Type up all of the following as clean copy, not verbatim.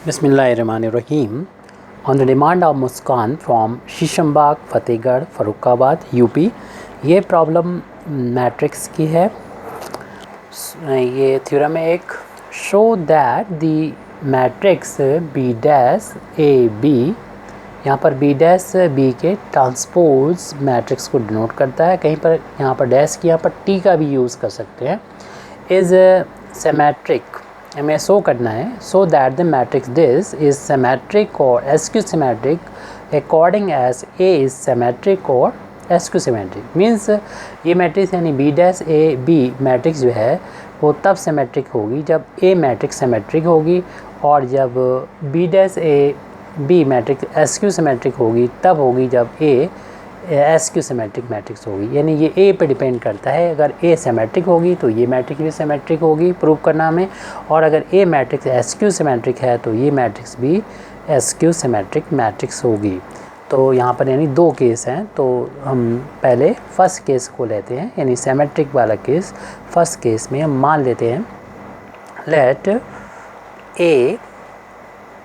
Bismillahirrahmanirrahim. On the demand of Muskan from Sheeshambagh Fatehgarh Farrukhabad UP, ये problem matrix की है। ये थ्योरम है एक, show that the matrix B dash A B, यहाँ पर बी डैश बी के ट्रांसपोज मैट्रिक्स को डिनोट करता है। कहीं पर यहाँ पर डैश की यहाँ पर टी का भी यूज़ कर सकते हैं। इज़ सिमेट्रिक, हमें शो करना है, so that the matrix this is symmetric और skew symmetric according as A is symmetric और एसक्यू सिमेट्रिक। मीन्स ये मैट्रिक्स यानी B dash A B matrix जो है वो तब सिमेट्रिक होगी जब ए मैट्रिक्स सिमेट्रिक होगी, और जब B dash A B matrix skew symmetric होगी तब होगी जब ए एसक्यू सिमेट्रिक मैट्रिक्स होगी। यानी ये ए पे डिपेंड करता है, अगर ए सिमेट्रिक होगी तो ये मैट्रिक्स भी सिमेट्रिक होगी प्रूव करना हमें, और अगर ए मैट्रिक्स एसक्यू सिमेट्रिक है तो ये मैट्रिक्स भी एसक्यू सिमेट्रिक मैट्रिक्स होगी। तो यहाँ पर यानी दो केस हैं, तो हम पहले फर्स्ट केस को लेते हैं, यानी सिमेट्रिक वाला केस। फर्स्ट केस में हम मान लेते हैं let A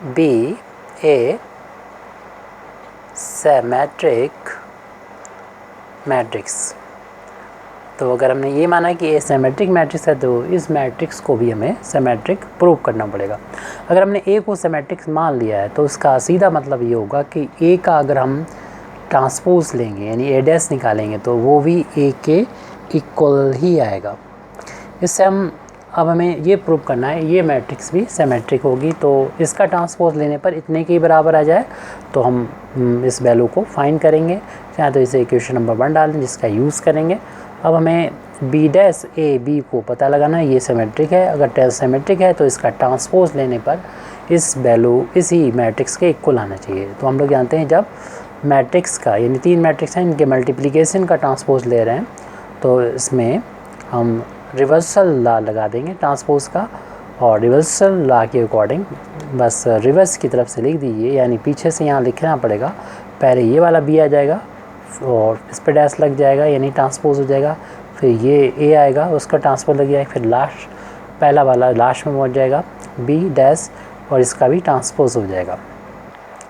be a symmetric matrix. तो अगर हमने ये माना कि ए सिमेट्रिक मैट्रिक्स है तो इस मैट्रिक्स को भी हमें सिमेट्रिक प्रूव करना पड़ेगा। अगर हमने ए को सिमेट्रिक मान लिया है तो उसका सीधा मतलब ये होगा कि ए का अगर हम ट्रांसपोज लेंगे यानी ए डैश निकालेंगे तो वो भी ए के इक्वल ही आएगा। इससे हम अब हमें ये प्रूव करना है ये मैट्रिक्स भी सिमेट्रिक होगी, तो इसका ट्रांसपोज लेने पर इतने के बराबर आ जाए तो हम इस वैल्यू को फाइंड करेंगे, चाहे तो इसे इक्वेशन नंबर 1 डाल दें जिसका यूज़ करेंगे। अब हमें बी डैश ए बी को पता लगाना है ये सिमेट्रिक है, अगर सिमेट्रिक है तो इसका ट्रांसपोज लेने पर इस वैल्यू इसी मैट्रिक्स के इक्वल आना चाहिए। तो हम लोग जानते हैं जब मैट्रिक्स का यानी 3 मैट्रिक्स हैं इनके मल्टीप्लिकेशन का ट्रांसपोज ले रहे हैं तो इसमें हम रिवर्सल लॉ लगा देंगे ट्रांसपोज का, और रिवर्सल लॉ के अकॉर्डिंग बस रिवर्स की तरफ से लिख दीजिए, यानी पीछे से यहाँ लिखना पड़ेगा। पहले ये वाला बी आ जाएगा और इस पर डैश लग जाएगा यानी ट्रांसपोज हो जाएगा, फिर ये ए आएगा उसका ट्रांसपोज लग जाएगा, फिर लास्ट पहला वाला लास्ट में पहुँच जाएगा बी डैश और इसका भी ट्रांसपोज हो जाएगा।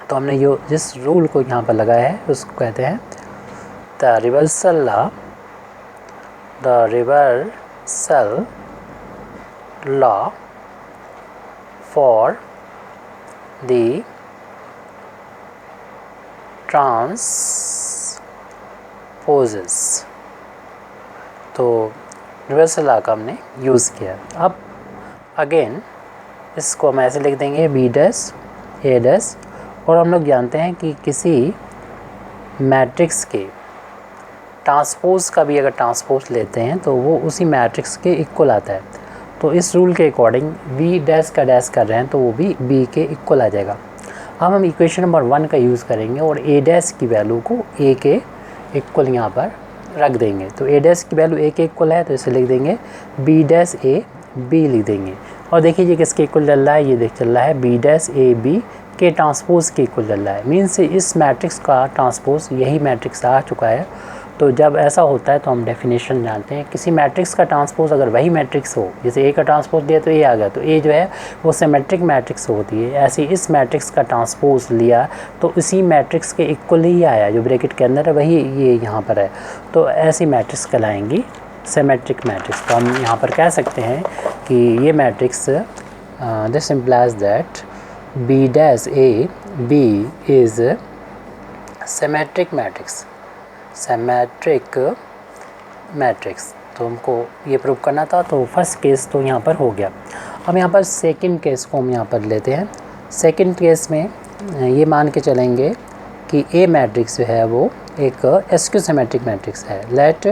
तो हमने ये जिस रूल को यहाँ पर लगाया है उसको कहते हैं the reversal law, the reversal law for the transposes. तो रिवर्सल लॉ का हमने यूज़ किया। अब अगेन इसको हम ऐसे लिख देंगे बी डैश ए डैश, और हम लोग जानते हैं कि किसी मैट्रिक्स के ट्रांसपोज का भी अगर ट्रांसपोज लेते हैं तो वो उसी मैट्रिक्स के इक्वल आता है। तो इस रूल के अकॉर्डिंग बी डैश का डैश कर रहे हैं तो वो भी बी के इक्वल आ जाएगा। अब हम इक्वेशन नंबर 1 का यूज़ करेंगे और ए डैश की वैल्यू को ए के इक्वल यहाँ पर रख देंगे। तो ए डैश की वैल्यू ए के इक्वल है तो इसे लिख देंगे बी डैश ए बी लिख देंगे, और देखिए ये किसके इक्वल चल रहा है, ये देख चल रहा है बी डैश ए बी के ट्रांसपोज के इक्वल चल रहा है। मीन्स इस मैट्रिक्स का ट्रांसपोज यही मैट्रिक्स आ चुका है। तो जब ऐसा होता है तो हम डेफिनेशन जानते हैं, किसी मैट्रिक्स का ट्रांसपोज अगर वही मैट्रिक्स हो, जैसे ए का ट्रांसपोज दिया तो ए आ गया, तो ए जो है वो सिमेट्रिक मैट्रिक्स होती है। ऐसे इस मैट्रिक्स का ट्रांसपोज लिया तो इसी मैट्रिक्स के इक्वल ही आया, जो ब्रैकेट के अंदर है वही ये यहाँ पर है, तो ऐसी मैट्रिक्स कहलाएंगी सिमेट्रिक मैट्रिक्स। तो हम यहाँ पर कह सकते हैं कि ये matrix this implies that B dash A B is symmetric matrix, symmetric matrix. तो हमको ये प्रूव करना था, तो फर्स्ट केस तो यहाँ पर हो गया। अब यहाँ पर सेकंड केस को हम यहाँ पर लेते हैं। सेकंड केस में ये मान के चलेंगे कि ए मैट्रिक्स जो है वो एक एसक्यू सिमेट्रिक मैट्रिक्स है। Let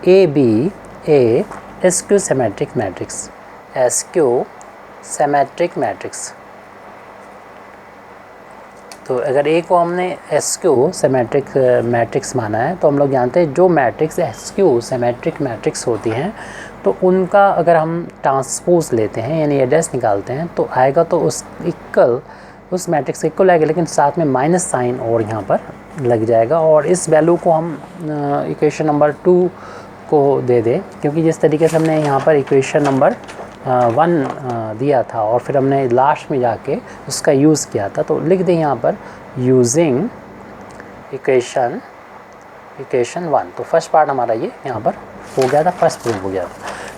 A be a skew symmetric matrix, skew symmetric matrix. तो अगर ए को हमने एसक्यू सिमेट्रिक मैट्रिक्स माना है तो हम लोग जानते हैं जो मैट्रिक्स एसक्यू सिमेट्रिक मैट्रिक्स होती हैं तो उनका अगर हम ट्रांसपोज लेते हैं यानी एड्रेस निकालते हैं तो आएगा तो उस इक्वल उस मैट्रिक्स इक्वल आएगा, लेकिन साथ में माइनस साइन और यहाँ पर लग जाएगा, और इस वैल्यू को हम इक्वेशन नंबर 2 को दे दें, क्योंकि जिस तरीके से हमने यहाँ पर इक्वेशन नंबर 1 दिया था और फिर हमने लास्ट में जाके उसका यूज़ किया था, तो लिख दें यहाँ पर यूजिंग इक्वेशन 1। तो फर्स्ट पार्ट हमारा ये यहाँ पर हो गया था, फर्स्ट प्रूफ हो गया था।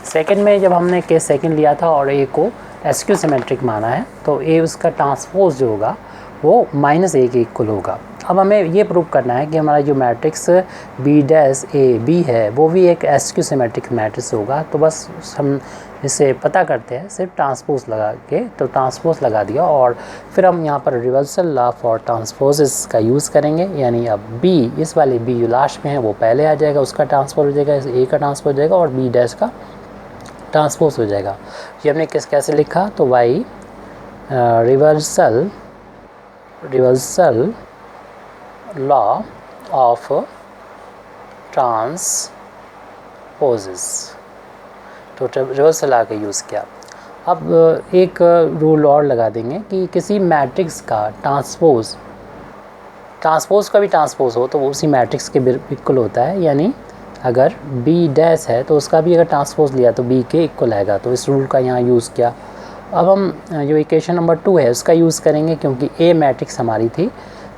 सेकंड में जब हमने केस सेकंड लिया था और ए को एसक्यू सिमेट्रिक माना है, तो ए उसका ट्रांसपोज जो होगा वो -a के इक्वल होगा। अब हमें ये प्रूव करना है कि हमारा जो मैट्रिक्स B'(a)B है वो भी एक एसक्यू सिमेट्रिक मैट्रिक्स होगा। तो बस हम इसे पता करते हैं सिर्फ ट्रांसपोज लगा के, तो ट्रांसपोज लगा दिया और फिर हम यहाँ पर रिवर्सल लॉ फॉर ट्रांसपोजेस का यूज़ करेंगे। यानी अब B, इस वाले B जो लास्ट में है वो पहले आ जाएगा, उसका ट्रांसपोज हो जाएगा, A का ट्रांसपोज हो जाएगा और B' का ट्रांसपोज हो जाएगा। ये हमने कैसे लिखा, तो वाई रिवर्सल लॉ ऑफ ट्रांसपोजेस, तो रिवर्सल लॉ का यूज़ किया। अब एक रूल और लगा देंगे कि किसी मैट्रिक्स का ट्रांसपोज का भी ट्रांसपोज हो तो वो उसी मैट्रिक्स के इक्वल होता है। यानी अगर B' है तो उसका भी अगर ट्रांसपोज लिया तो B के इक्वल आएगा, तो इस रूल का यहाँ यूज़ किया। अब हम जो इक्वेशन नंबर 2 है उसका यूज़ करेंगे, क्योंकि A मैट्रिक्स हमारी थी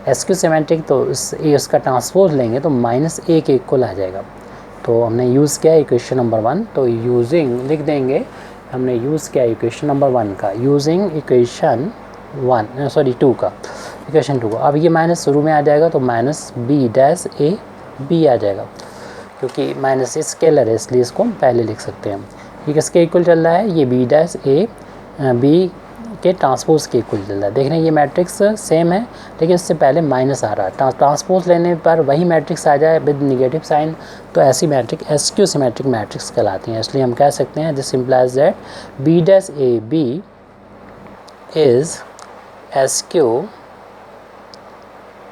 एसक्यू सिमेट्रिक, तो A उसका ट्रांसपोज लेंगे तो -a के इक्वल आ जाएगा। तो हमने यूज़ किया इक्वेशन नंबर 1, तो यूजिंग लिख देंगे, हमने यूज़ किया इक्वेशन नंबर 1 का, यूजिंग इक्वेशन 2 का, इक्वेशन 2 का। अब ये माइनस शुरू में आ जाएगा तो -B'(a)B आ जाएगा, क्योंकि माइनस स्केलर है इसलिए इसको हम पहले लिख सकते हैं। ये किसके इक्वल चल रहा है, ये B'(a)B के ट्रांसपोज के इक्वल चल रहा है। देख रहे हैं ये मैट्रिक्स सेम है लेकिन इससे पहले माइनस आ रहा है। ट्रांसपोज लेने पर वही मैट्रिक्स आ जाए विद नेगेटिव साइन, तो ऐसी मैट्रिक्स एसक्यू सिमेट्रिक मैट्रिक्स कहलाती हैं। इसलिए हम कह सकते हैं this implies that B'(a)B is SQ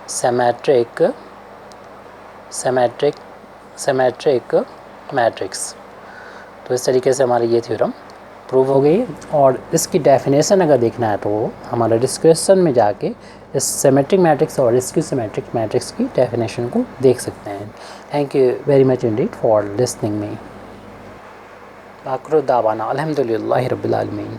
symmetric matrix. तो इस तरीके से हमारी ये थ्योरम प्रूव हो गई। और इसकी डेफिनेशन अगर देखना है तो हमारा डिस्क्रिप्शन में जाके इस सिमेट्रिक मैट्रिक्स और एसक्यू सिमेट्रिक मैट्रिक्स की डेफिनेशन को देख सकते हैं। Thank you very much Indeed for listening me. आखिर दावाना अल्हम्दुलिल्लाहि रब्बिल आलमीन।